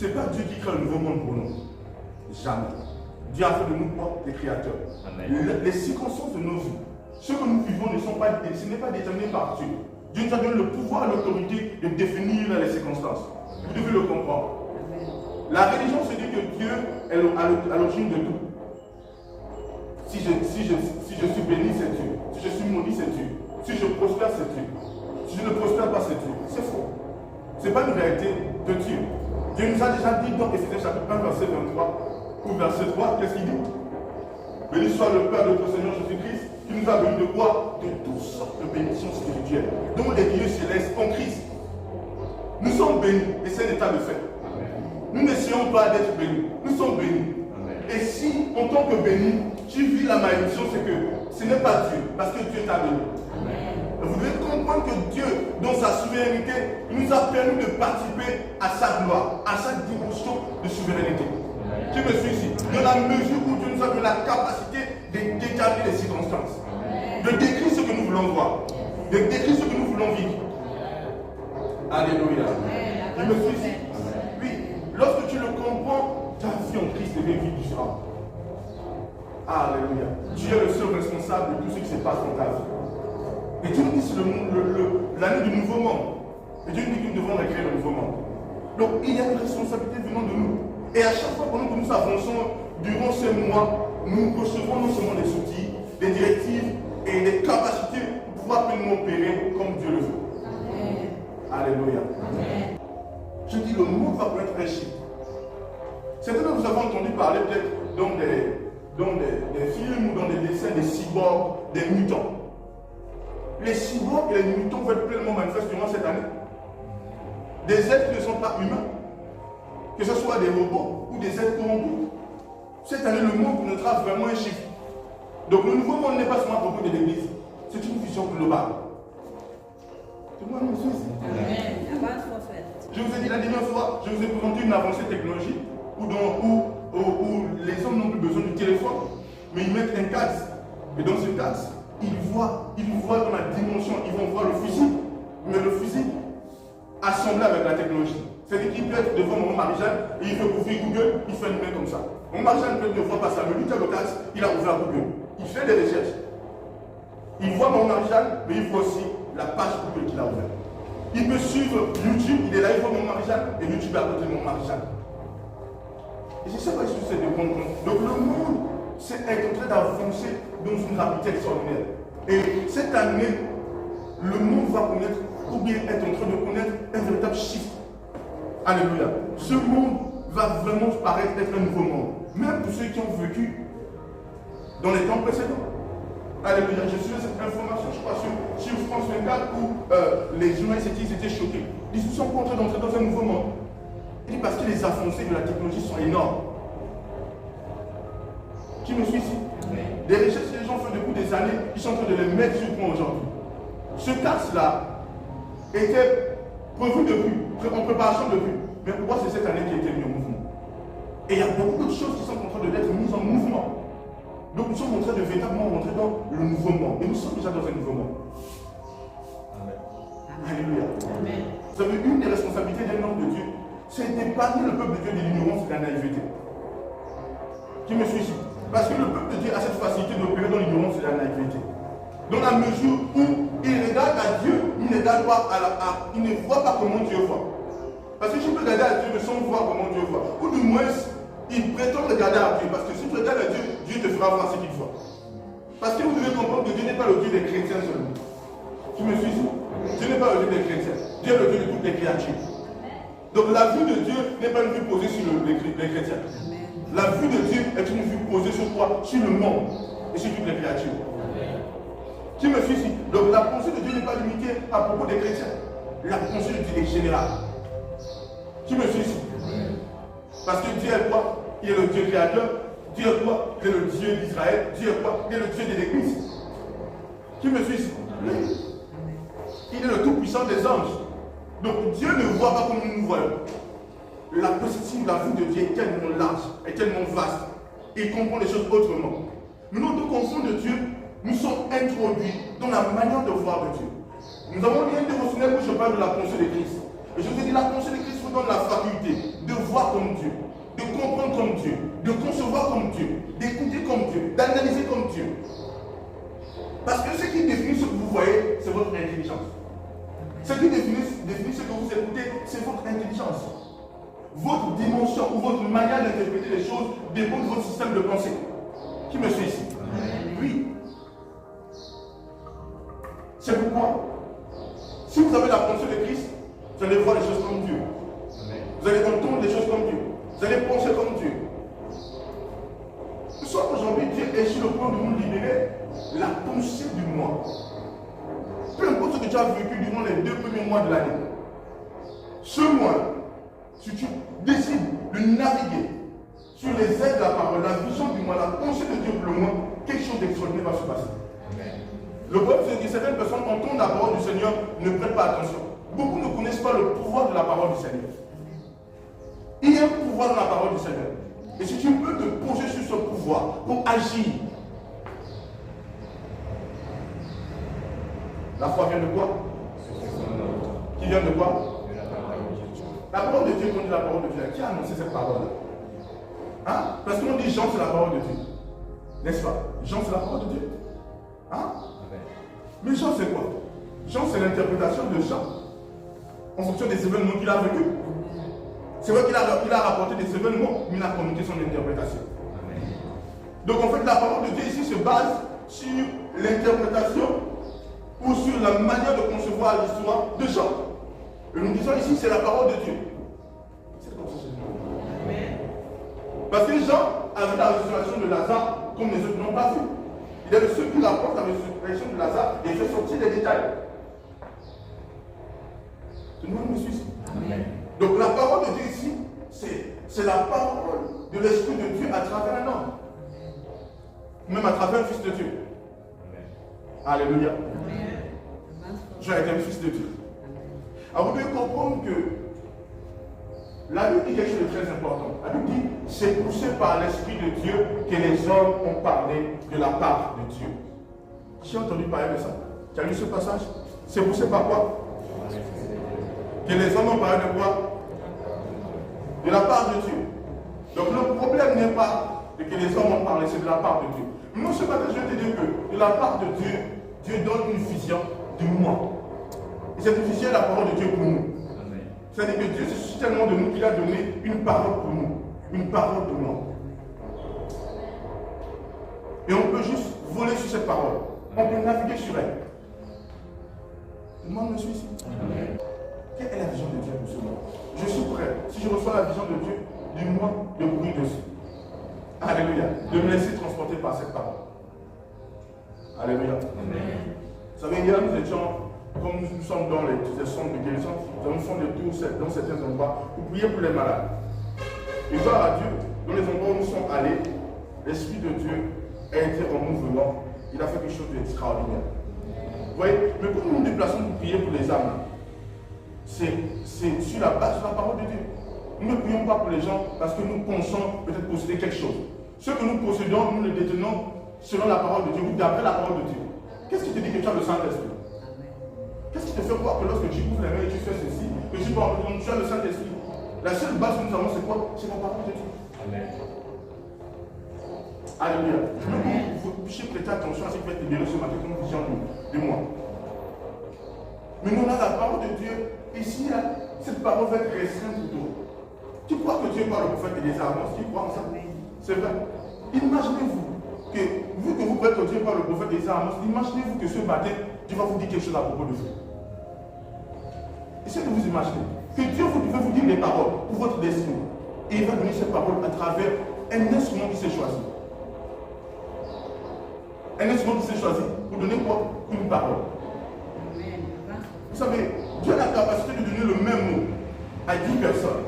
Ce n'est pas Dieu qui crée le nouveau monde pour nous. Jamais. Dieu a fait de nous quoi? Des créateurs. Les circonstances de nos vies, ce que nous vivons ce n'est pas déterminé par Dieu. Dieu nous a donné le pouvoir et l'autorité de définir les circonstances. Vous devez le comprendre. La religion se dit que Dieu est à l'origine de tout. Si je suis béni, c'est Dieu. Si je suis maudit, c'est Dieu. Si je prospère, c'est Dieu. Si je ne prospère pas, c'est Dieu. C'est faux. Ce n'est pas une réalité de Dieu. Dieu nous a déjà dit dans Éphésiens chapitre 1, verset 23 ou verset 3, qu'est-ce qu'il dit? Béni soit le Père de notre Seigneur Jésus-Christ, qui nous a bénis de quoi? De toutes sortes de bénédictions spirituelles. Donc les lieux célestes en Christ. Nous sommes bénis, et c'est un état de fait. Nous n'essayons pas d'être bénis. Nous sommes bénis. Et si, en tant que béni, tu vis la malédiction, c'est que ce n'est pas Dieu, parce que Dieu t'a béni. Vous devez comprendre que Dieu, dans sa souveraineté, nous a permis de participer à sa gloire, à sa dimension de souveraineté. Tu me suis ici. Dans la mesure où Dieu nous a donné la capacité de déterminer les circonstances, de décrire ce que nous voulons voir, de décrire ce que nous voulons vivre. Alléluia. Tu me suis ici. Oui, lorsque tu le comprends, ta vie en Christ devient vie différente. Alléluia. Tu es le seul responsable de tout ce qui se passe dans ta vie. Et Dieu nous dit c'est l'année du nouveau monde. Et Dieu nous dit que nous devons créer le nouveau monde. Donc il y a une responsabilité venant de nous. Et à chaque fois que nous avançons durant ces mois, nous recevons non seulement des outils, des directives et des capacités pour pouvoir pleinement opérer comme Dieu le veut. Amen. Alléluia. Amen. Je dis le monde va connaître un chiffre. Certains de vous avez entendu parler peut-être dans des films ou dans des dessins des cyborgs, des mutants. Les cyborgs et les mutants vont être pleinement manifestés durant cette année. Des êtres qui ne sont pas humains, que ce soit des robots ou des êtres corrompus. Cette année, le monde connaîtra vraiment un chiffre. Donc le nouveau monde n'est pas seulement à propos de l'Église, c'est une vision globale. Tout le monde me suit. Je vous ai dit la dernière fois, je vous ai présenté une avancée technologique où les hommes n'ont plus besoin du téléphone, mais ils mettent un casque. Et dans ce casque, ils voient dans la dimension, ils vont voir le fusil, mais le fusil assemblé avec la technologie. C'est-à-dire qu'il peut être devant mon Marie-Jeanne et il veut ouvrir Google, il fait une main comme ça. Mon Marie-Jeanne peut être devant passer à lui, le casque, il a ouvert Google. Il fait des recherches. Il voit mon Marie-Jeanne, mais il voit aussi la page Google qu'il a ouverte. Il peut suivre YouTube, il est là, il voit mon Marie-Jeanne et YouTube est à côté de mon Marie-Jeanne. Et c'est ça que je sais de prendre compte. Donc le monde est en train d'avancer dans une rapidité extraordinaire. Et cette année, le monde va connaître, ou bien être en train de connaître un véritable chiffre. Alléluia. Ce monde va vraiment paraître être un nouveau monde. Même pour ceux qui ont vécu dans les temps précédents. Alléluia. Je suis cette information, je crois, sur France 24 où les journalistes étaient choqués. Ils se sont contraints d'entrer dans un nouveau monde. Et parce que les avancées de la technologie sont énormes. Qui me suit ici? Des recherches que les gens font depuis des années, ils sont en train de les mettre sur le point aujourd'hui. Ce casque-là était prévu depuis, en préparation depuis. Mais pourquoi c'est cette année qui a été mis en mouvement? Et il y a beaucoup de choses qui sont en train d'être mises en mouvement. Donc nous sommes en train de véritablement rentrer dans le nouveau monde. Et nous sommes déjà dans un nouveau monde. Amen. Alléluia. Amen. Vous savez, une des responsabilités d'un homme de Dieu, c'est d'épargner le peuple de Dieu de l'ignorance et de la naïveté. Qui me suit ici? Parce que le peuple de Dieu a cette facilité d'opérer dans l'ignorance et la naïveté. Dans la mesure où il regarde à Dieu, il ne voit pas comment Dieu voit. Parce que tu peux regarder à Dieu sans voir comment Dieu voit. Ou du moins, il prétend regarder à Dieu. Parce que si tu regardes à Dieu, Dieu te fera voir ce qu'il voit. Parce que vous devez comprendre que Dieu n'est pas le Dieu des chrétiens seulement. Tu me suis ici? Dieu n'est pas le Dieu des chrétiens. Dieu est le Dieu de toutes les créatures. Donc la vue de Dieu n'est pas une vue posée sur les chrétiens. La vue de Dieu est une vue posée sur quoi? Sur le monde et sur toutes les créatures. Tu me suis ici? Donc la pensée de Dieu n'est pas limitée à propos des chrétiens. La pensée de Dieu est générale. Tu me suis ici? Parce que Dieu est quoi? Il est le Dieu créateur. Dieu est quoi? Il est le Dieu d'Israël. Dieu est quoi? Il est le Dieu de l'Église. Tu me suis ici? Il est le tout-puissant des anges. Donc Dieu ne voit pas comme nous nous voyons. La perspective, la vue de Dieu est tellement large, est tellement vaste. Il comprend les choses autrement. Mais nous, en tant qu'enfants de Dieu, nous sommes introduits dans la manière de voir de Dieu. Nous avons lu un dévotionnel où je parle de la pensée de Christ. Et je vous ai dit, la pensée de Christ, vous donne la faculté de voir comme Dieu, de comprendre comme Dieu, de concevoir comme Dieu, d'écouter comme Dieu, d'analyser comme Dieu. Parce que ce qui définit ce que vous voyez, c'est votre intelligence. Ce qui définit ce que vous écoutez, c'est votre intelligence. Votre dimension ou votre manière d'interpréter les choses dépend de votre système de pensée. Qui me suit ici? Oui. C'est pourquoi, si vous avez la pensée de Christ, vous allez voir les choses comme Dieu. Vous allez entendre les choses comme Dieu. Vous allez penser comme Dieu. Soit aujourd'hui, Dieu est sur le point de nous libérer la pensée du moi. Peu importe ce que tu as vécu durant les 2 premiers mois de l'année. Ce mois, si tu décides de naviguer sur les ailes de la parole, la vision du moi, la pensée de Dieu pour le moi, quelque chose d'extraordinaire va se passer. Le problème, c'est que certaines personnes entendent la parole du Seigneur, ne prêtent pas attention. Beaucoup ne connaissent pas le pouvoir de la parole du Seigneur. Il y a un pouvoir dans la parole du Seigneur. Et si tu peux te poser sur ce pouvoir pour agir, la foi vient de quoi? Qui vient de quoi? La parole de Dieu, quand on dit la parole de Dieu, qui a annoncé cette parole-là? Hein? Parce qu'on dit Jean, c'est la parole de Dieu. N'est-ce pas? Jean, c'est la parole de Dieu. Hein? Mais Jean, c'est quoi? Jean, c'est l'interprétation de Jean en fonction des événements qu'il a vécu. C'est vrai qu'il a rapporté des événements, mais il a communiqué son interprétation. Donc en fait, la parole de Dieu ici se base sur l'interprétation ou sur la manière de concevoir l'histoire de Jean. Et nous disons ici, c'est la parole de Dieu. C'est comme ça que je dis. Parce que Jean avait la résurrection de Lazare comme les autres n'ont pas vu. Il est le seul qui rapporte la résurrection de Lazare et fait sortir les détails. Tout le monde me suit ici. Donc la parole de Dieu ici, c'est la parole de l'Esprit de Dieu à travers un homme. Même à travers un fils de Dieu. Alléluia. Jean était un fils de Dieu. Alors vous devez comprendre que la Bible dit quelque chose de très important. La Bible dit, c'est poussé par l'Esprit de Dieu que les hommes ont parlé de la part de Dieu. J'ai entendu parler de ça. Tu as lu ce passage? C'est poussé par quoi? Que les hommes ont parlé de quoi? De la part de Dieu. Donc le problème n'est pas de que les hommes ont parlé, c'est de la part de Dieu. Non, ce matin, je vais te dire que de la part de Dieu, Dieu donne une vision du moi. Et cette vision est la parole de Dieu pour nous. C'est-à-dire que Dieu se suscite tellement de nous qu'il a donné une parole pour nous. Une parole de moi. Et on peut juste voler sur cette parole. On peut naviguer sur elle. Tout le monde me suit ici? Quelle est la vision de Dieu pour ce monde? Je suis prêt, si je reçois la vision de Dieu, dis-moi de bruit dessus. Alléluia. De me laisser transporter par cette parole. Alléluia. Amen. Vous savez, hier nous étions, comme nous sommes dans les centres de guérison, nous faisons des tours dans certains endroits pour prier pour les malades. Et gloire à Dieu, dans les endroits où nous sommes allés, l'Esprit de Dieu a été en mouvement. Il a fait quelque chose d'extraordinaire. Vous voyez, mais quand nous nous déplaçons pour prier pour les âmes, c'est sur la base de la parole de Dieu. Nous ne prions pas pour les gens parce que nous pensons peut-être posséder quelque chose. Ce que nous possédons, nous le détenons selon la parole de Dieu ou d'après la parole de Dieu. Qu'est-ce qui te dit que tu as le Saint-Esprit? Qu'est-ce qui te fait croire que lorsque tu ouvres les mains et tu fais ceci, que tu as le Saint-Esprit? La seule base que nous avons, c'est quoi? C'est la parole de Dieu. Amen. Alléluia. Vous puissiez prêter attention à ce qui va être libéré ce matin comme vision de moi. Mais nous, on a la parole de Dieu. Ici, là, cette parole va être restreinte pour toi. Tu crois que Dieu parle au prophète et des annonces? Tu crois en ça? C'est vrai. Imaginez-vous que, vu que vous croyez que Dieu parle au prophète et des annonces, imaginez-vous que ce matin, Dieu va vous dire quelque chose à propos de vous. Essayez de vous imaginer que Dieu va vous dire des paroles pour votre destinée. Et il va donner ces paroles à travers un instrument qui s'est choisi. Un instrument qui s'est choisi pour donner quoi? Une parole. Vous savez, Dieu a la capacité de donner le même mot à 10 personnes.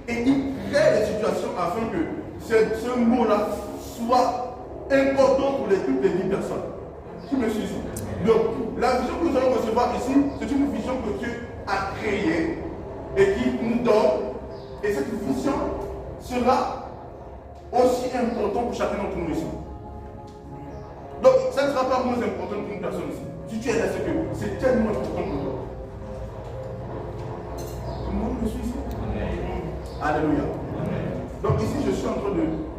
Et il crée des situations afin que ce mot-là soit important pour toutes les 10 personnes. Qui me suit ici? Donc, la vision que nous allons recevoir ici, c'est une vision que Dieu a créée et qui nous donne. Et cette vision sera aussi importante pour chacun d'entre nous ici. Donc, ça ne sera pas moins important pour une personne ici. Si tu es là, c'est que c'est tellement important pour toi. Tout le monde me suit ici? Alléluia. Donc ici, je suis en train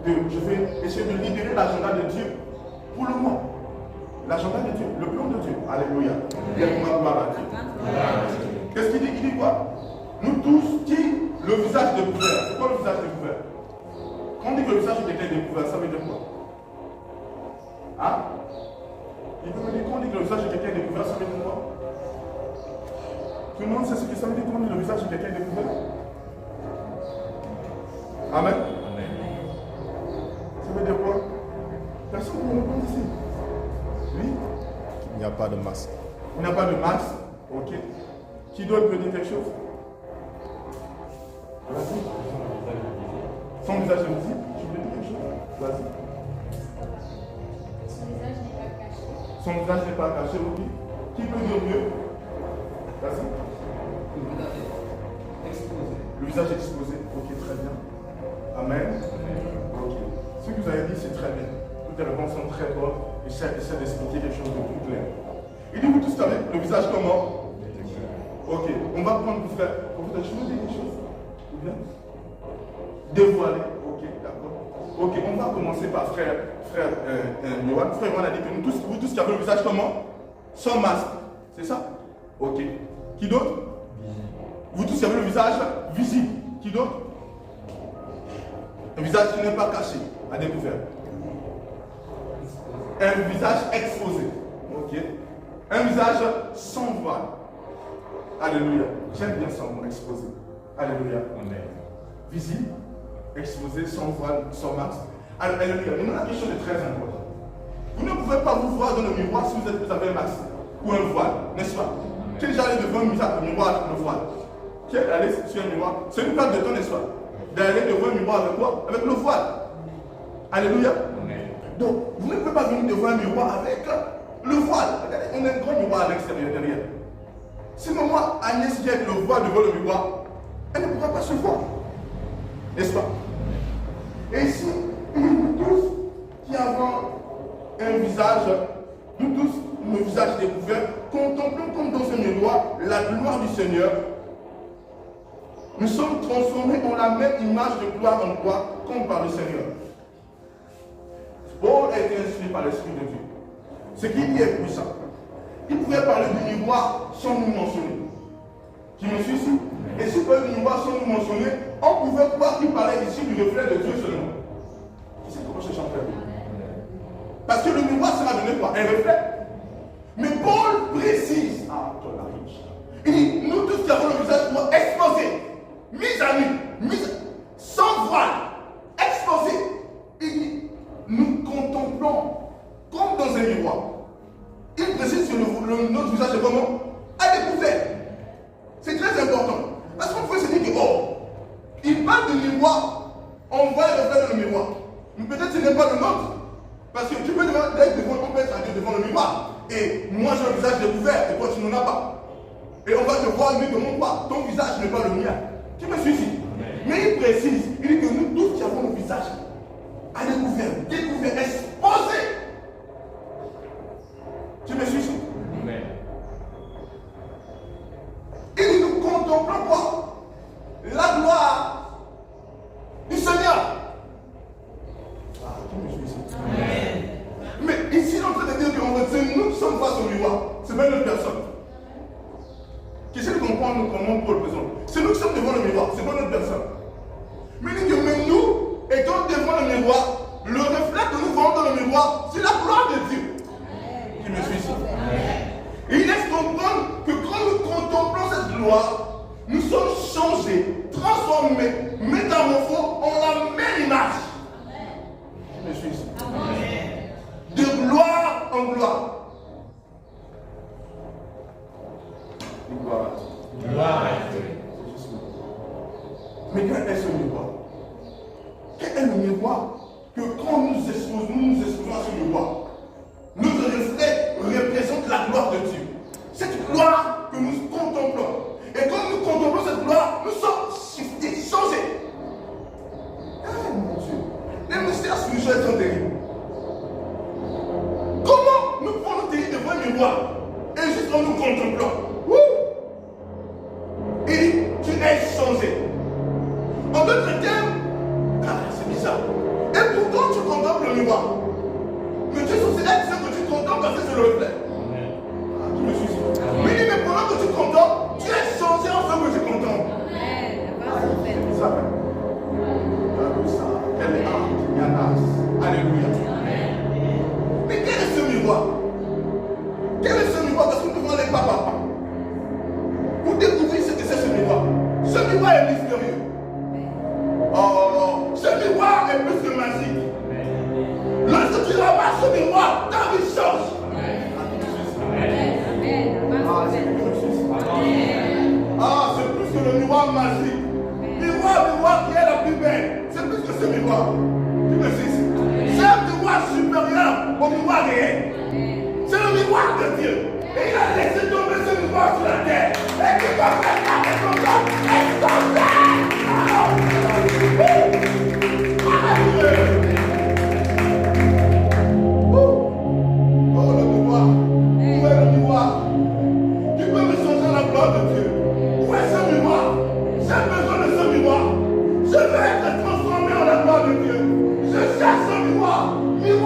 je vais essayer de libérer l'agenda de Dieu pour le mois. L'agenda de Dieu, le plan de Dieu. Alléluia. Bienvenue à Dieu. Qu'est-ce qu'il dit? Il dit quoi? Nous tous, qui le visage découvert. C'est quoi le visage découvert? Quand on dit que le visage de quelqu'un est découvert, ça veut dire quoi? Hein? Il peut me dire, quand on dit que le visage de quelqu'un est découvert, ça veut dire quoi? Tout le monde sait ce que ça veut dire quand on dit le visage de quelqu'un est découvert? Amen. Ça veut dire quoi? Personne ne me répond ici. Oui? Il n'y a pas de masque. Il n'y a pas de masque. Ok. Qui d'autre peut dire quelque chose? Vas-y. Son visage est visible. Tu veux dire quelque chose? Vas-y. Son visage n'est pas caché. Son visage n'est pas caché, oui. Qui peut dire mieux? Vas-y. Le visage est exposé. Le visage est exposé. Ok, très bien. Amen. Ok. Ce que vous avez dit, c'est très bien. Toutes les réponses sont très bonnes. Essaie d'expliquer quelque chose de plus clair. Il dit, vous tous savez, le visage comment? Ok, on va prendre vous frère. Je veux dire quelque chose? Ou bien? Dévoiler. Ok, d'accord. Ok, on va commencer par frère Yohan. Frère Yohan a dit que nous tous, vous tous qui avez le visage comment? Sans masque. C'est ça? Ok. Qui d'autre? Vous tous qui avez le visage visible. Qui d'autre? Un visage qui n'est pas caché, à découvert. Un visage exposé. Ok. Un visage sans voile. Alléluia. J'aime bien ça, mot exposé. Alléluia. Amen. Visible, exposé, sans voile, sans masque. Alléluia. Mais la question est très importante. Vous ne pouvez pas vous voir dans le miroir si vous avez un masque ou un voile, n'est-ce pas? Qui est déjà allé devant un miroir avec le voile? Qui est allé sur un miroir? C'est une perte de temps, n'est-ce pas? D'aller devant un miroir avec quoi? Avec le voile. Alléluia. Amen. Donc, vous ne pouvez pas venir devant un miroir avec le voile. Regardez, on a un grand miroir à l'extérieur derrière. Si moi, Agnès vient avec le voile devant le miroir, elle ne pourra pas se voir. N'est-ce pas? Et ici, nous tous qui avons un visage, nous tous, nos visages découverts, contemplons comme dans un miroir la gloire du Seigneur. Nous sommes transformés en la même image de gloire en gloire, comme par le Seigneur. Paul a été inspiré par l'Esprit de Dieu. Ce qu'il dit est puissant. Il pouvait parler du miroir sans nous mentionner. Qui me suit ici? Et s'il parlait du miroir sans nous mentionner, on pouvait croire qu'il parlait ici du reflet de Dieu seulement. Qui c'est comment je chante? Parce que le miroir sera donné quoi? Un reflet. Mais Paul précise. Ah, toi la riche. Il dit, nous tous qui avons le visage exposé, mis à nu, sans voile, exposé. Il dit, nous contemplons comme dans un miroir. Il précise que notre visage est comment? À découvert. C'est très important. Parce qu'on peut se dire que, oh, il parle du miroir, on voit le reflet dans le miroir. Mais peut-être que ce n'est pas le nôtre. Parce que tu peux être devant, on peut être à Dieu devant le miroir. Et moi j'ai un visage découvert et toi tu n'en as pas. Et on va te voir nu de mon droit. Ton visage n'est pas le mien. Tu me suis ici. Mais il précise, il dit que nous tous qui avons nos visages à découvert, exposé. Tu me suis ici. Amen. Il dit nous contemplons quoi? La gloire du Seigneur. Ah, tu me suis ici. Amen. Mais ici, on est en train de dire que c'est nous qui sommes face au miroir. C'est même une personne. Qui essaie de comprendre comment Paul présente. C'est nous qui sommes devant le miroir, c'est pas notre personne. Mais il dit que même nous, étant devant le miroir, le reflet que nous voyons dans le miroir, c'est la gloire de Dieu. Qui me suis ici. Et il laisse comprendre que quand nous contemplons cette gloire, nous sommes changés, transformés, métamorphosés en la même image. Qui me suis ici. De gloire en gloire. De gloire à Dieu. Gloire à Dieu. Mais quel est ce miroir? Quel est le miroir que quand nous nous exposons à ce miroir, notre reflet représente la gloire de Dieu. Cette gloire que nous contemplons. Et quand nous contemplons cette gloire, nous sommes shiftés, changés. Ah mon Dieu, les mystères spirituels sont terribles. Comment nous pouvons nous tenir devant un miroir et juste en nous contemplant? Et tu es changé. En d'autres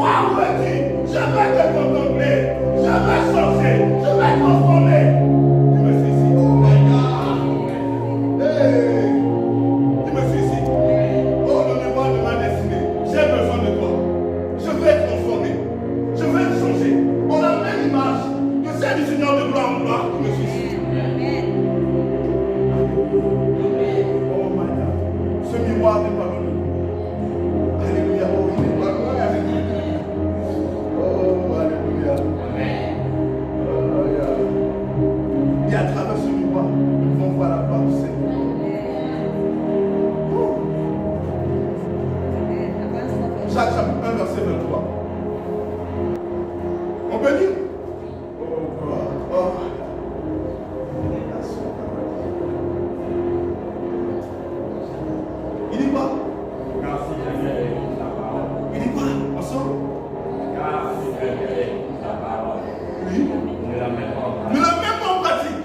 miroir me dit, je vais te contempler, je vais changer, je vais transformer. Tu me suis ici. Hey, tu me suis ici. Oh, le miroir de ma destinée, j'ai besoin de toi. Je vais te transformer, je vais te changer. On a la même image que celle du Seigneur de gloire en gloire. Tu me suis ici. Oh my God. Ce miroir n'est pas loin de nous. Alléluia. Oh, il n'est pas loin. Oh, alléluia. Alléluia. Et à travers ce miroir, nous pouvons voir la gloire du Seigneur. Oh. Jacques chapitre 1, verset 23. On peut dire? Oh, gloire. Oh. Il dit quoi? Il dit quoi? Ensemble? Oui. Ne la met pas en pratique.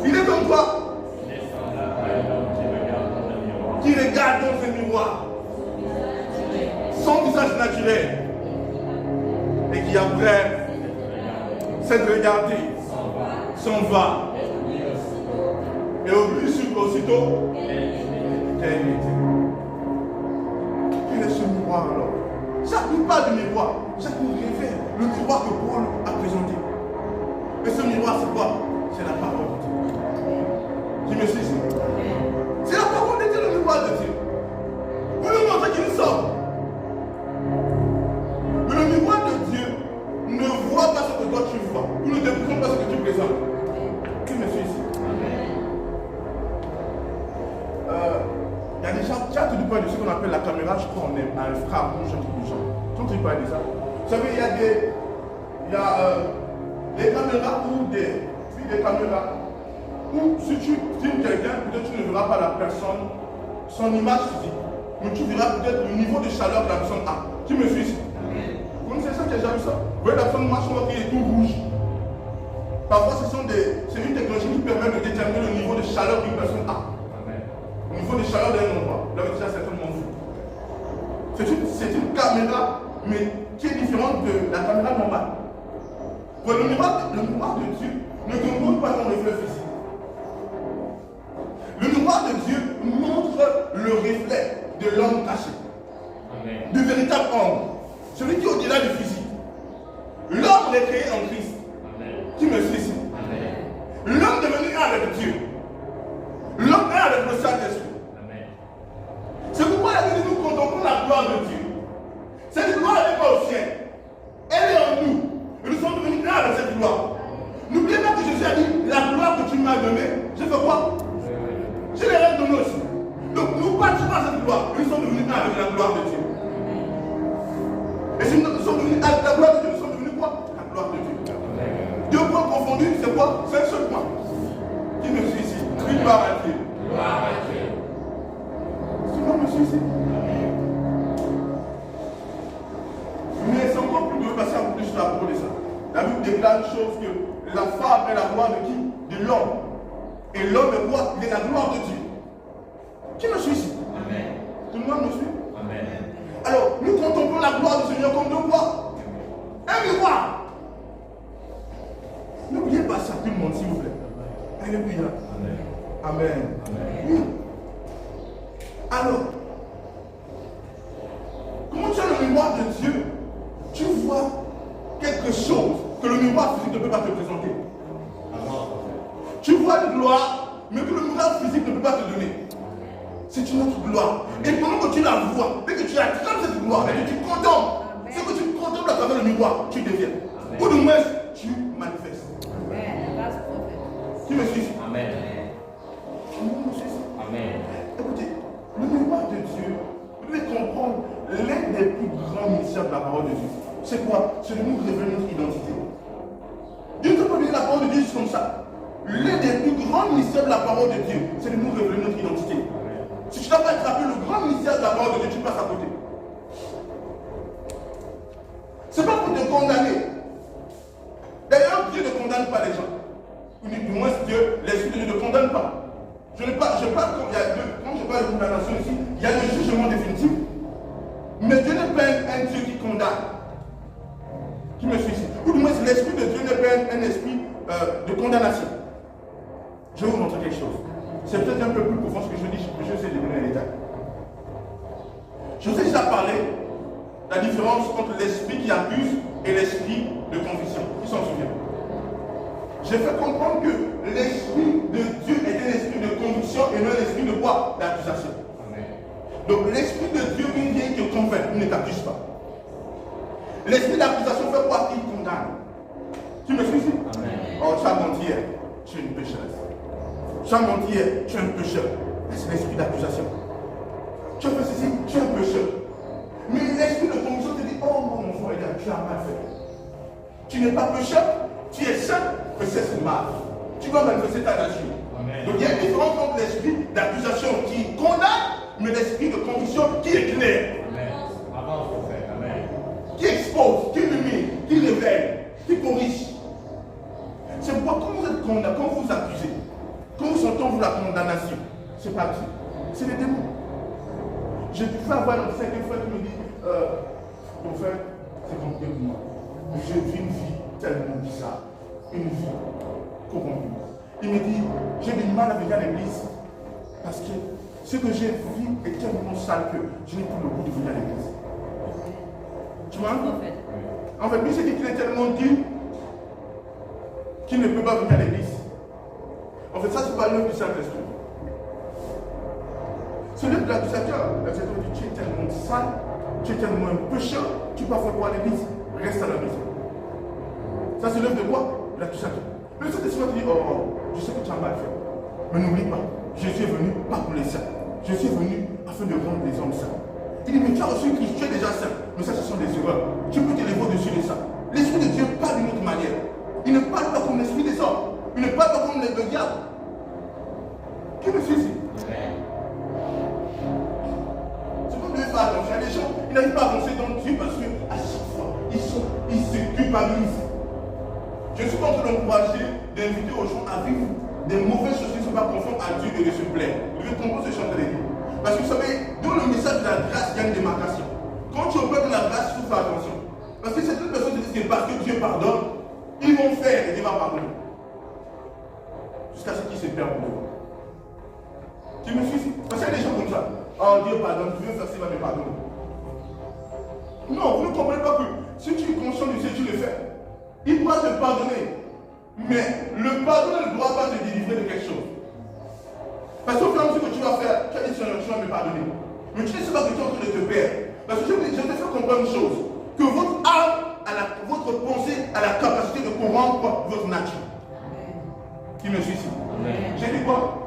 Il est comme quoi? Qui regarde dans un miroir son visage naturel et qui après cette regarder s'en va et oublie aussitôt quel était. Quel est ce miroir alors? Jacques nous parle du miroir. Jacques nous révèle le miroir que Paul a présenté. Et ce miroir, c'est quoi? C'est la parole de Dieu. Qui me suit ici? C'est la parole de Dieu, le miroir de Dieu. Pour nous montrer qui nous sommes. Mais le miroir de Dieu ne voit pas ce que toi tu vois. Ou ne te présente pas ce que tu présentes. Qui me suit ici? Il y a des gens, tu as entendu parler de ce qu'on appelle la caméra, je crois, on est à infrarouge, un truc du genre. Tu as entendu parler de ça? Vous savez, il y a des caméras ou des caméras où si tu filmes quelqu'un, peut-être tu ne verras pas la personne, son image physique, mais tu verras peut-être le niveau de chaleur que la personne a. Qui me suit ici? Vous connaissez ça, qui a déjà vu ça? Vous voyez la personne marche, on voit qu'il est tout rouge. Parfois, c'est une technologie qui permet de déterminer le niveau de chaleur qu'une personne a. Au niveau de chaleur d'un endroit, là déjà certainement vu. C'est une caméra, mais qui est différente de la caméra normale. Pour le miroir de Dieu ne te montre pas ton reflet physique. Le miroir de Dieu montre le reflet de l'homme caché. Amen. Du véritable homme. Celui qui est au-delà du physique. L'homme est créé en Christ. Amen. Qui me suit ici? L'homme devenu un avec Dieu. L'homme est avec le Saint-Esprit. C'est pourquoi la Bible dit nous contemplons la gloire de Dieu. Cette gloire n'est pas au ciel. Elle est en nous. Et nous sommes devenus un avec cette gloire. N'oubliez pas que Jésus a dit, la gloire que tu m'as donnée, je fais quoi? Je les ai donnés aussi. Donc nous participons à cette gloire. Et nous sommes devenus un avec la gloire de Dieu. Et si nous sommes devenus avec la gloire de Dieu, nous sommes devenus quoi? La gloire de Dieu. Deux points confondus, c'est quoi? C'est un seul point. Qui me suit ici? Une gloire à Dieu. Gloire à Dieu. Souvent me suit ici. Mais c'est encore plus de passer un peu plus sur la parole de ça. La Bible déclare une chose que la femme est la gloire de qui? De l'homme. Et l'homme est quoi? Il est la gloire de Dieu. Qui me suit ici? Amen. Tout le monde me suit? Amen. Alors, nous contemplons la gloire du Seigneur comme de quoi? Un miroir. N'oubliez pas ça, tout le monde, s'il vous plaît. Alléluia. Amen. Amen. Amen. Oui. Alors, comment tu as le miroir de Dieu, tu vois quelque chose que le miroir physique ne peut pas te présenter. Tu vois une gloire, mais que le miroir physique ne peut pas te donner. C'est une autre gloire. Et pendant que tu la vois, et que tu attrapes cette gloire, et que tu contemples, ce que tu contemples à travers le miroir, tu deviens. Ou du moins, tu manifestes. Amen. Qui me suit? Amen. Amen. Écoutez, le miroir de Dieu, vous devez comprendre l'un des plus grands mystères de la parole de Dieu. C'est quoi? C'est de nous révéler notre identité. Dieu ne peut pas dire la parole de Dieu juste comme ça. L'un des plus grands mystères de la parole de Dieu, c'est de nous révéler notre identité. Si tu n'as pas attrapé le grand mystère de la parole de Dieu, tu passes à côté. Ce n'est pas pour te condamner. D'ailleurs, Dieu ne condamne pas les gens. Ou du moins, Dieu, l'Esprit de Dieu ne condamne pas. Quand je parle de condamnation ici, il y a le jugement définitif Mais Dieu n'est pas un Dieu qui condamne. Qui me suit ici. Ou du moins, l'esprit de Dieu n'est pas un esprit de condamnation. Je vais vous montrer quelque chose. C'est peut-être un peu plus profond ce que je dis, je vais essayer de donner un détail. Je vous ai déjà parlé de la différence entre l'esprit qui accuse et l'esprit de conviction. Qui s'en souvient? J'ai fait comprendre que l'esprit de Dieu est un esprit de conviction et non un esprit de quoi? D'accusation. Donc l'esprit de Dieu, il vient te convaincre, il ne t'accuse pas. L'esprit d'accusation fait quoi? Il condamne. Tu me suis ici? Oh, tu as menti hier, tu es une pécheresse. Tu as menti hier, tu es un pécheur. C'est l'esprit d'accusation. Tu as fait ceci, tu es un pécheur. Mais l'esprit de conviction te dit, oh mon frère, tu as mal fait. Tu n'es pas pécheur, tu es saint, mais c'est mal. Tu dois manifester ta nature. Donc il y a une différence entre l'esprit d'accusation qui condamne, mais l'esprit de conviction qui éclaire. Qui expose, qui illumine, qui révèle, qui corrige. C'est pourquoi quand vous êtes condamné, quand vous accusez, quand vous sentez la condamnation, c'est pas Dieu, c'est les démons. J'ai pu avoir un cinquième frère qui me dit, mon frère, c'est compliqué pour moi. J'ai vu une vie tellement bizarre, une vie corrompue. Il me dit, j'ai du mal à venir à l'église parce que ce que j'ai vu est tellement sale que je n'ai plus le goût de venir à l'église. Tu vois? En fait, lui, c'est dit qu'il est tellement dur qu'il ne peut pas venir à l'église. En fait, ça, c'est pas l'œuvre du Saint-Esprit. C'est l'œuvre de l'accusateur. L'accusateur dit, tu es tellement sale, tu es tellement un pécheur, tu ne peux pas faire quoi à l'église? Reste à la maison. Ça, c'est l'œuvre de quoi? L'accusateur. Le Saint-Esprit te dit, oh, je sais que tu as mal fait. Mais n'oublie pas, je suis venu pas pour les saints. Je suis venu afin de rendre les hommes saints. Il dit, mais tu as reçu Christ, tu es déjà saint. Mais ça, ce sont des erreurs. Tu peux t'élever au-dessus de ça. L'Esprit de Dieu parle d'une autre manière. Il ne parle pas comme l'esprit des hommes. Il ne parle pas comme le diable. Qui me suit ici? C'est comme devez faire attention. Il y a des gens, ils n'arrivent pas à avancer dans Dieu parce qu'à chaque fois, ils se culpabilisent. Je suis pas en train d'encourager, d'inviter aux gens à vivre des mauvaises choses qui ne sont pas conformes à Dieu et de se plaire. Vous devez comprendre ce que je suis en train de dire. Parce que vous savez, dans le message de la grâce, il y a une démarcation. Quand tu opères dans la grâce, il faut faire attention. Parce que certaines personnes te disent que parce que Dieu pardonne, ils vont faire et Dieu va pardonner. Jusqu'à ce qu'ils se perdent pour eux. Tu me suis? Parce qu'il y a des gens comme ça. Oh, Dieu pardonne, tu veux faire ça, il va me pardonner. Non, vous ne comprenez pas que si tu es conscient de ce que tu le fais, il doit te pardonner. Mais le pardon ne doit pas te délivrer de quelque chose. Parce qu'au fur et à mesure que tu vas faire, tu as dit, tu vas me pardonner. Mais tu ne sais pas que tu es en train de te perdre. Parce que je te fais comprendre une chose. Que votre âme, votre pensée a la capacité de corrompre votre nature. Qui me suit ici? J'ai dit quoi?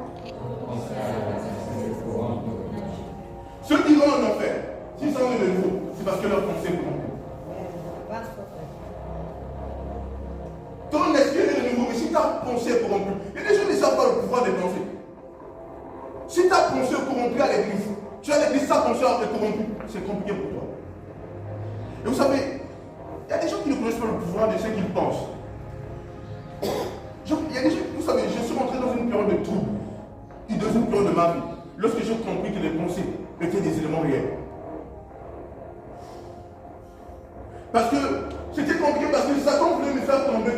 Ceux qui vont en enfer, s'ils sont de nouveau, c'est parce que leur pensée est corrompue. Ton esprit est de nouveau, mais si ta pensée est corrompue, il y a des gens qui ne savent pas le pouvoir des pensées. Si ta pensée est corrompue à l'église, tu as l'église, ta pensée est corrompue, c'est compliqué pour toi. Et vous savez, il y a des gens qui ne connaissent pas le pouvoir de ce qu'ils pensent. Il y a des gens, vous savez, je suis rentré dans une période de trouble, dans une période de ma vie, lorsque j'ai compris que les pensées étaient des éléments réels. Parce que c'était compliqué parce que Satan voulait me faire tomber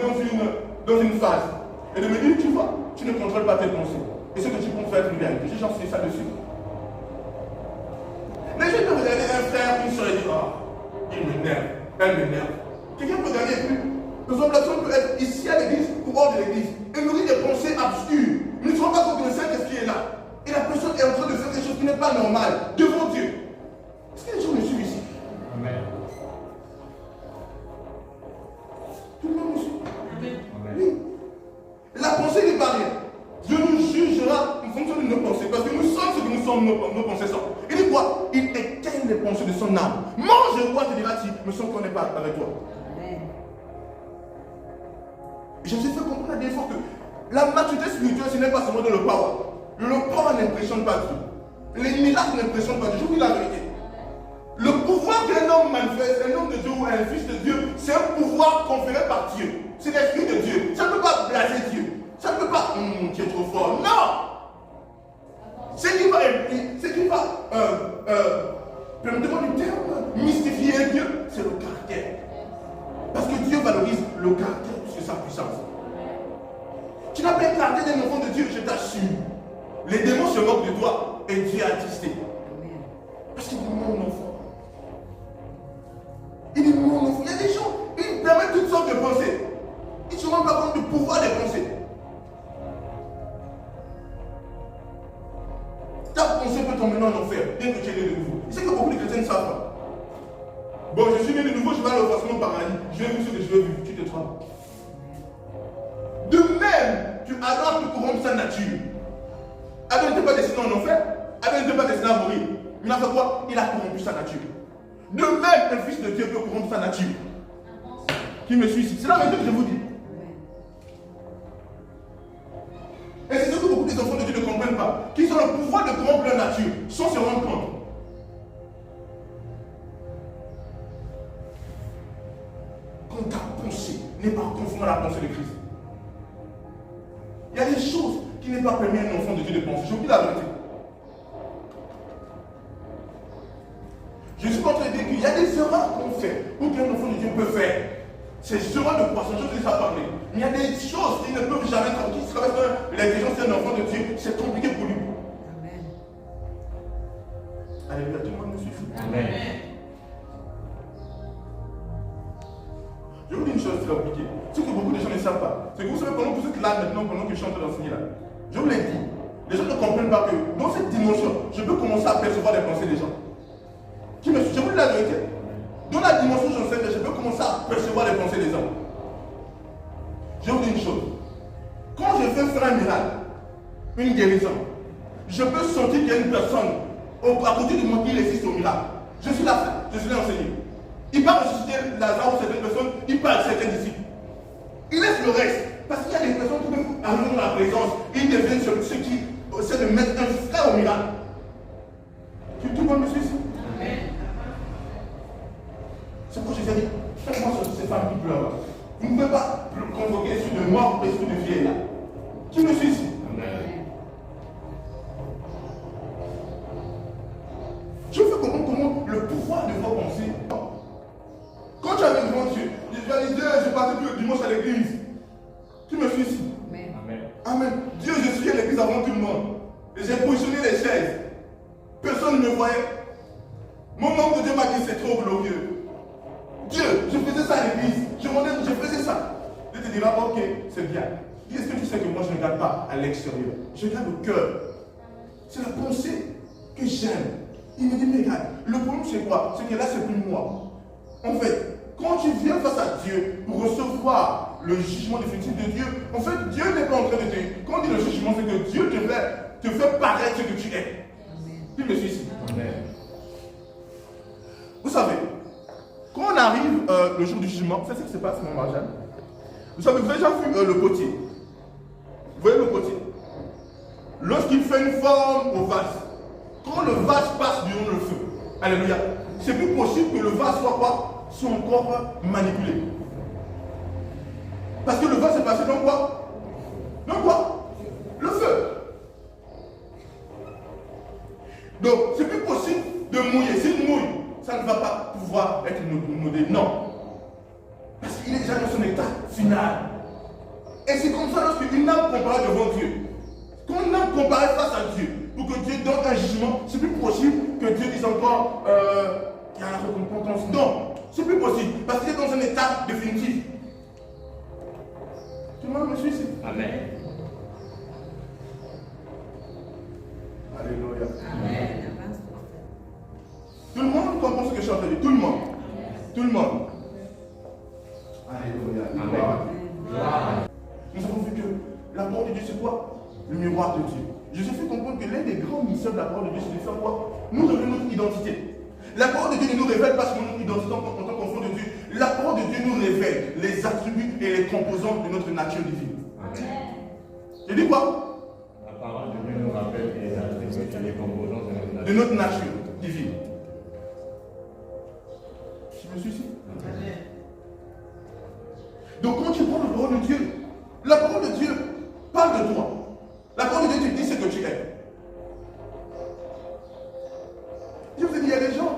dans une phase. Et de me dire, tu vois, tu ne contrôles pas tes pensées. Et ce que tu penses faire une réalité. J'ai chancé ça dessus. Mais je peux regarder un frère, une soeur et dire, oh, il m'énerve, elle m'énerve. Quelqu'un peut regarder plus. Parce que la personne peut être ici à l'église ou hors de l'église et nourrir des pensées obscures. Ils ne se rendent pas compte que le Saint-Esprit est là. Et la personne est en train de faire quelque chose qui n'est pas normal devant Dieu. Est-ce que les gens me suivent ici? Amen. Tout le monde me suit? Amen. Oui. La pensée n'est pas rien. Dieu nous jugera en fonction de nos pensées. Parce que nous sommes ce que nous sommes, nos pensées sont. Il dit quoi? Il éteint les pensées de son âme. Mange et bois, te dira-t-il, mais son corps n'est pas avec toi. Amen. Je me suis fait comprendre la dernière fois que la maturité spirituelle, ce n'est pas seulement dans le power. Le power n'impressionne pas Dieu. Les miracles n'impressionnent pas Dieu. Je vous dis la vérité. Le pouvoir qu'un homme manifeste, un homme de Dieu ou un fils de Dieu, c'est un pouvoir conféré par Dieu. C'est l'esprit de Dieu. Ça ne peut pas blaser Dieu. Ça ne peut pas, tu es trop fort. Non! Ce qui va Permettez-moi du terme, mystifier Dieu, c'est le caractère. Parce que Dieu valorise le caractère plus que sa puissance. Tu n'as pas un caractère d'un enfant de Dieu, je t'assure. Les démons se moquent de toi et Dieu a attesté. Parce qu'il est mon enfant. Il est mon enfant. Il y a des gens, ils permettent toutes sortes de pensées. Ils ne se rendent pas compte du pouvoir des pensées. Ta pensée peut t'emmener en enfer, bien que tu es né de nouveau. C'est que beaucoup de chrétiens ne savent pas. Bon, je suis né de nouveau, je vais aller au placement paradis. Je vais vu ce que je veux vivre. Tu te trompes. De même, tu adores de corrompre sa nature. Adam n'était pas destiné en enfer. Adam n'était pas destiné à mourir. Il a fait quoi? Il a corrompu sa nature. De même, un fils de Dieu peut corrompre sa nature. Qui me suit ici? C'est la vérité que je vous dis. Et c'est ce que beaucoup des enfants de Dieu ne comprennent pas. Qu'ils ont le pouvoir de corrompre leur nature sans se rendre compte. Quand ta pensée n'est pas conforme à la pensée de Christ. Il y a des choses qui n'est pas permis à un enfant de Dieu de penser. Je vous dis la vérité. Je suis en train de dire qu'il y a des erreurs qu'on fait ou qu'un enfant de Dieu peut faire. C'est erreurs de croissance, je vous ai déjà parlé. Mais il y a des choses qui ne peuvent jamais travailler. Qui traversent l'intelligence d'un enfant de Dieu, c'est compliqué pour lui. Amen. Alléluia, tout le monde me suit. Amen. Je vous dis une chose très compliquée. Ce que beaucoup de gens ne savent pas, c'est que vous savez, pendant que vous êtes là maintenant, pendant que je suis en train d'enseigner là, je vous l'ai dit, les gens ne comprennent pas que dans cette dimension, je peux commencer à percevoir les pensées des gens. Qui me suit, je vous dis la vérité. Dans la dimension j'enseigne, je peux commencer à percevoir les pensées des hommes. Je vous dis une chose. Quand je fais faire un miracle, une guérison, je peux sentir qu'il y a une personne à côté de moi qui résiste au miracle. Je suis là, je suis là enseigné. Il va ressusciter Lazare ou certaines personnes, il parle à certains disciples. Il laisse le reste. Parce qu'il y a des personnes qui peuvent arriver dans la présence, ils deviennent ceux qui essaient de mettre un frein au miracle. Tout le monde me suit ici? Amen. C'est pourquoi je dis, faites-moi sur ces femmes qui pleurent. Vous ne pouvez pas convoquer l'esprit de mort ou l'esprit de vieille là. Qui me suit ici? Amen. Je veux comprendre comment le pouvoir de vos pensées. Quand tu arrives devant Dieu, tu vas dire, Dieu, je partais plus le dimanche à l'église. Qui me suit ici? Amen. Amen. Dieu, je suis à l'église avant tout le monde. Et j'ai positionné les chaises. Personne ne me voyait. Mon homme de Dieu m'a dit, c'est trop glorieux. Dieu, je faisais ça à l'église, je faisais ça. Dieu te dira, ok, c'est bien. Est-ce que tu sais que moi je ne regarde pas à l'extérieur? Je regarde au cœur. C'est la pensée que j'aime. Il me dit, mais regarde, le problème c'est quoi? C'est que là c'est plus moi. En fait, quand tu viens face à Dieu pour recevoir le jugement définitif de Dieu, en fait, Dieu n'est pas en train de te... Quand on dit le jugement, c'est que Dieu te fait paraître ce que tu es. Tu me suis ici. Amen. Vous savez, quand on arrive le jour du jugement, c'est ce qui se passe, mon margin. Vous savez, vous avez déjà vu le potier. Vous voyez le potier. Lorsqu'il fait une forme au vase, quand le vase passe durant le feu, alléluia, c'est plus possible que le vase soit quoi? Soit encore manipulé. Parce que le vase est passé dans quoi? Dans quoi? Le feu. Donc, c'est plus possible de mouiller. S'il mouille, ça ne va pas pouvoir être modé. Non. Parce qu'il est déjà dans son état final. Et c'est comme ça lorsqu'une âme comparée devant Dieu. Quand une âme comparée face à Dieu, pour que Dieu donne un jugement, c'est plus possible que Dieu dise encore qu'il y a la récompense. Non, c'est plus possible. Parce qu'il est dans un état définitif. Tout le monde me suit ici? Amen. Alléluia. Amen. Tout le monde comprend ce que je suis en train de dire. Tout le monde. Tout le monde. Alléluia. Amen. Nous avons vu que la parole de Dieu, c'est quoi? Le miroir de Dieu. Je suis fait comprendre que l'un des grands missions de la parole de Dieu, c'est de faire quoi? Nous révéler notre identité. La parole de Dieu ne nous révèle pas sur notre identité en tant qu'enfant de Dieu. La parole de Dieu nous révèle les attributs et les composantes de notre nature divine. Amen. Je dis quoi? La parole de Dieu nous rappelle les attributs et les composantes de notre nature divine. Je me suis ici. Amen. Donc quand tu prends la parole de Dieu, la parole de Dieu parle de toi. La parole de Dieu te dit ce que tu es. Je vous ai dit, il y a des gens,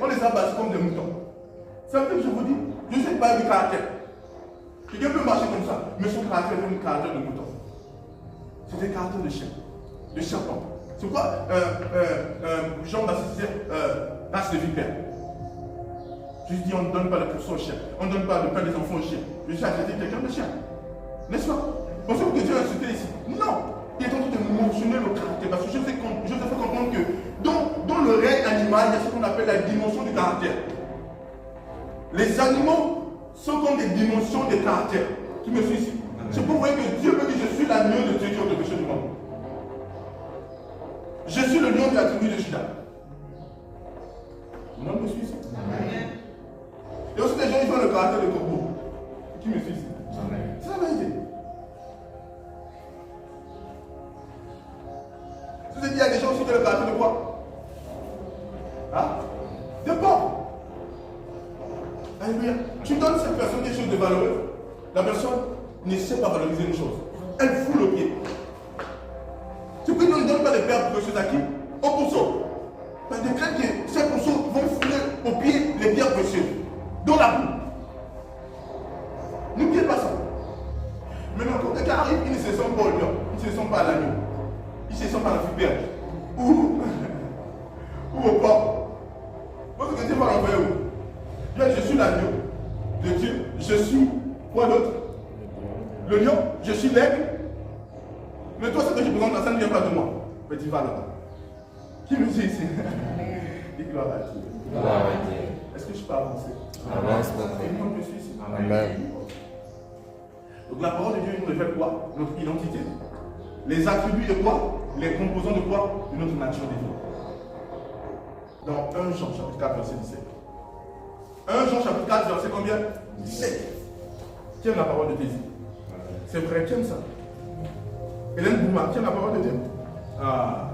on les a bâtis comme des moutons. C'est un peu que je vous dis, je ne sais pas du caractère. Quelqu'un peut marcher comme ça, mais son caractère est comme le caractère de mouton. C'est des caractères de chien, de serpent. C'est quoi Jean-Baptiste disait race de vipère. Je dis, on ne donne pas la pourceau au chien. On ne donne pas le pain des enfants au chien. Je suis à traiter quelqu'un de chien. N'est-ce pas? Pensez-vous que Dieu a insulté ici? Non. Il est en train de mentionner le caractère. Parce que je fais comprendre que dans le règne animal, il y a ce qu'on appelle la dimension du caractère. Les animaux sont comme des dimensions de caractère. Tu me suis ici? C'est pour vous voyez que Dieu me dit, je suis l'agneau de Dieu qui ôte le péché du monde. Je suis le lion de la tribu de Juda. Non, me suis ici. Amen. Et aussi des gens qui ont le caractère de corbeau. Qui me suit ici? C'est la vérité. Je vous ai dit, il y a des gens aussi qui ont le caractère de quoi? Hein? De porc. Alléluia. Tu donnes cette personne quelque chose de valeureux. La personne ne sait pas valoriser une chose. Elle fout le pied. Tu peux ne donne pas les pierres précieuses à qui? Au pourceau. Parce que ces pourceaux vont fouler au pied les pierres précieuses. Dans la boue. N'oubliez pas ça. Maintenant, quand quelqu'un arrive, il ne se sent pas au lion, il ne se sent pas à l'agneau, il ne se sent pas à la vipère. Ou au porc. Parce que Dieu va l'envoyer où? Je suis l'agneau de Dieu. Je suis quoi d'autre? Le lion. Je suis l'aigle. Mais toi, ce que je présente, ça ne vient pas de moi. Mais tu vas là-bas. Qui me dit ici? Dis gloire à Dieu. Gloire à Dieu. Est-ce que je peux avancer? Avance, Et moi, je suis ici. Amen. Donc la parole de Dieu nous révèle quoi? Notre identité. Les attributs de quoi? Les composants de quoi? De notre nature divine. Dans 1 Jean chapitre 4 verset 17. 1 Jean chapitre 4 verset combien? 17. Tiens la parole de Dieu. C'est vrai, tiens ça. Hélène Bouma, tiens la parole de Dieu. Ah.